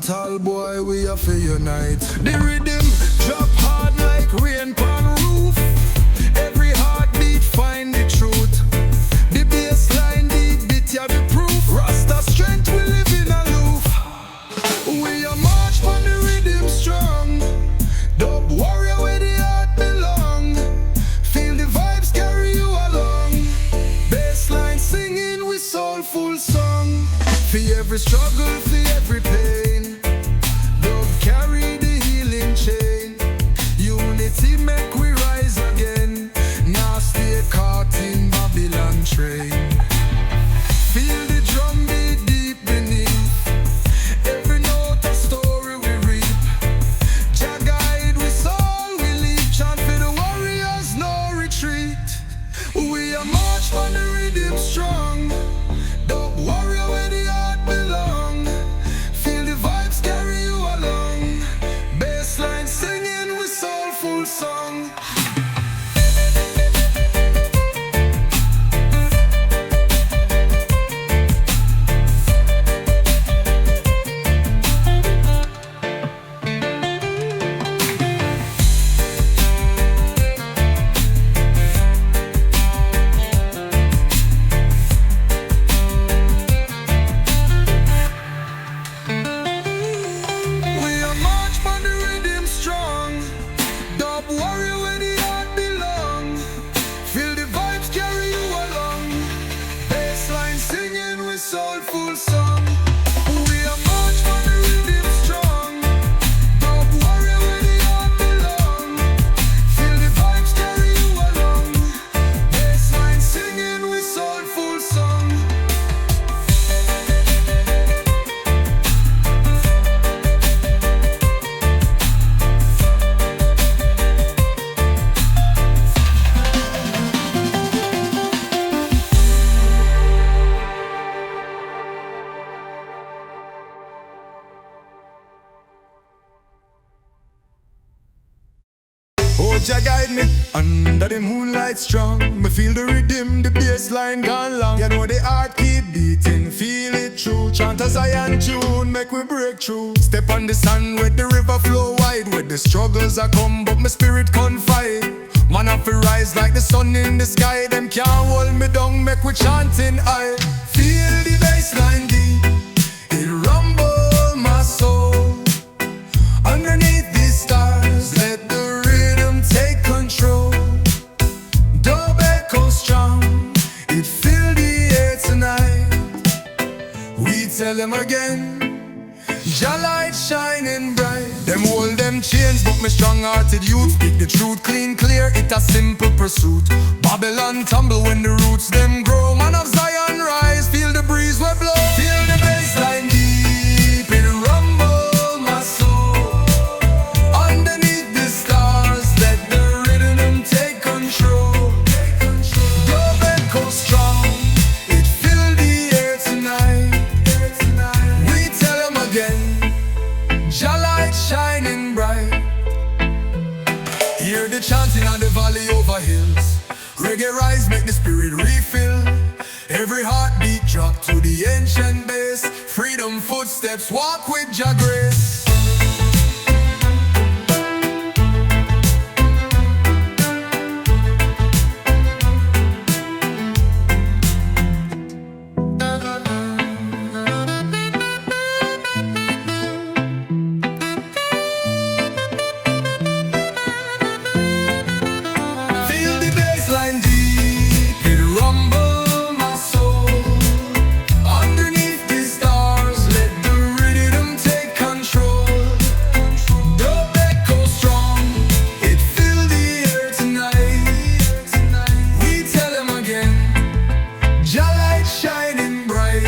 tall boy, we have to unite. The rhythm drop hard like rain on roof. Every heartbeat find the truth. The bassline beat ya the proof. Rasta strength we live in aloof. We a march on the rhythm strong. Dub warrior where the heart belong. Feel the vibes carry you along. Bassline singing with soulful song. For every struggle, for every pain, dub carry the healing chain. Unity make we rise again. Now stay caught in Babylon train. Feel the drum beat deep beneath. Every note a story we reap. Jah guide we soul we leap. Chant for the warriors, no retreat. We a march on the rhythm strong. Dub warrior where the heart belong. Feel the vibes carry you along. Bassline singing with soulful song. We a march on the rhythm strong. Dub warrior where the heart belong. Feel the vibes carry you along. Bassline singing with soulful song. We a march on the rhythm strong. Dub warrior where the heart belong. Feel the vibes carry you along. Bassline singing with soulful song. Oh, Jah guide me under the moonlight strong. Me feel the rhythm, the bass line gone long. You know the heart keep beating, feel it true. Chant a Zion tune, make we break through. Step on the sand where the river flow wide. Where the struggles are come, but my spirit confide. Man have to rise like the sun in the sky. Them can't hold me down, make we chanting high. Feel the bass line deep, it rumble my soul. Underneath these stars, let the rhythm take control. Dub echo strong, it fill the air tonight. We tell them again, Jah light shining bright. Them hold them chains, but me strong-hearted youth speak the truth clean, clear, it a simple pursuit. Babylon tumble when the roots them grow. Man of Zion rise, feel the breeze we blow. Feel the bassline deep, it rumble my soul. Underneath the stars, let the rhythm take control. Dub echo strong, it fill the air tonight. We tell them again, Jah light shining bright. Hear the chanting on the valley over hills. Reggae rise, make the spirit refill. Every heartbeat drop to the ancient base. Freedom footsteps walk with Jah grace. Feel the bassline deep, it rumble my soul. Underneath the stars, let the rhythm take control. Dub echo strong, it fill the air tonight. We tell them again, Jah light shining bright.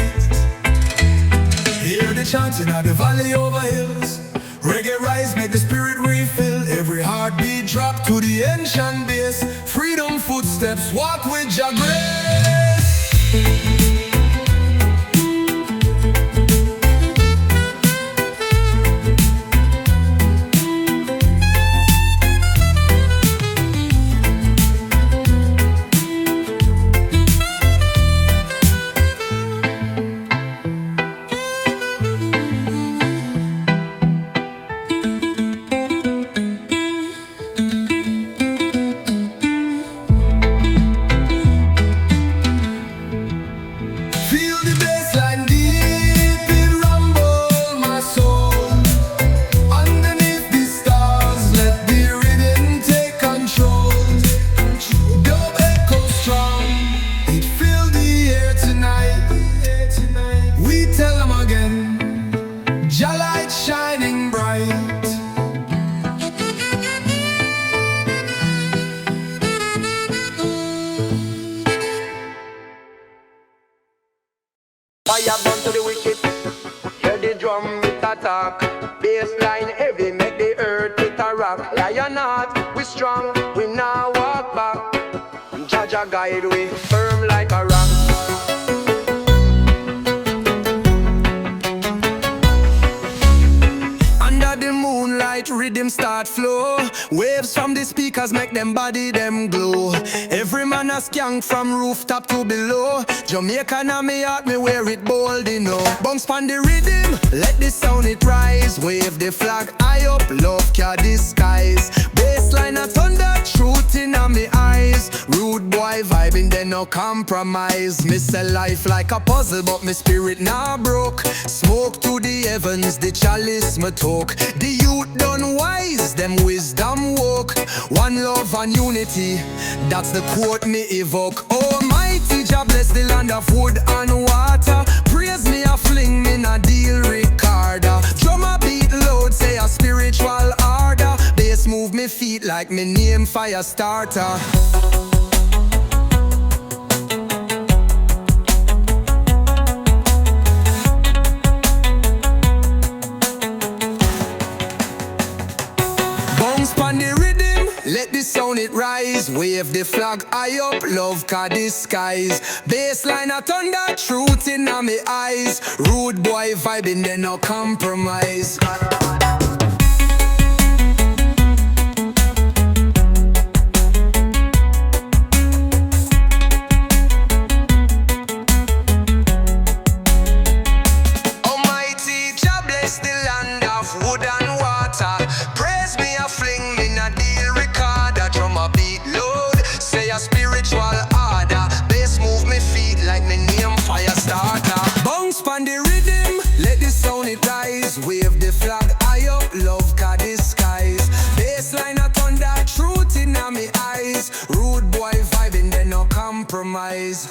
Hear the chanting of the valley over hills. Reggae rise, make the spirit refill. Every heartbeat drop to the ancient base. Freedom footsteps walk with Jah grace. We now walk back. Jaja guide we firm like a rock. Under the moonlight, rhythm start flow. Waves from the speakers make them body them glow. Every man a skank from rooftop to below. Jamaica na me heart, me wear it bold, you know. Bounce pon the rhythm, let the sound it rise. Wave the flag high up, love can disguise. Bassline a thunder, truth in me eyes. Rude boy vibing, then no compromise. Miss a life like a puzzle, but me spirit now broke. Smoke to the heavens, the chalice me talk. The youth done wise, them wisdom woke. One love and unity, that's the quote me evoke. Almighty Jah bless the land of wood and water. Praise me a fling me na deal Ricarda. Drum a beat loud, say a spiritual order. Bass move me feet like me name fire starter. Bounce pon the rhythm, let the sound it rise. Wave the flag high up, love can disguise. Bassline a thunder, truth in me eyes. Rude boy vibing, then no compromise. Almighty Jah bless the land of wood and water. Praise me a fling me na deal recorder. Drum a beat load, say a spiritual order. Bass move me feet like me name fire starter. Bounce pon the rhythm, let the sound it rise. Wave the flag high up, love can disguise. Bassline a thunder, truth in me eyes. Rude boy vibing, then no compromise.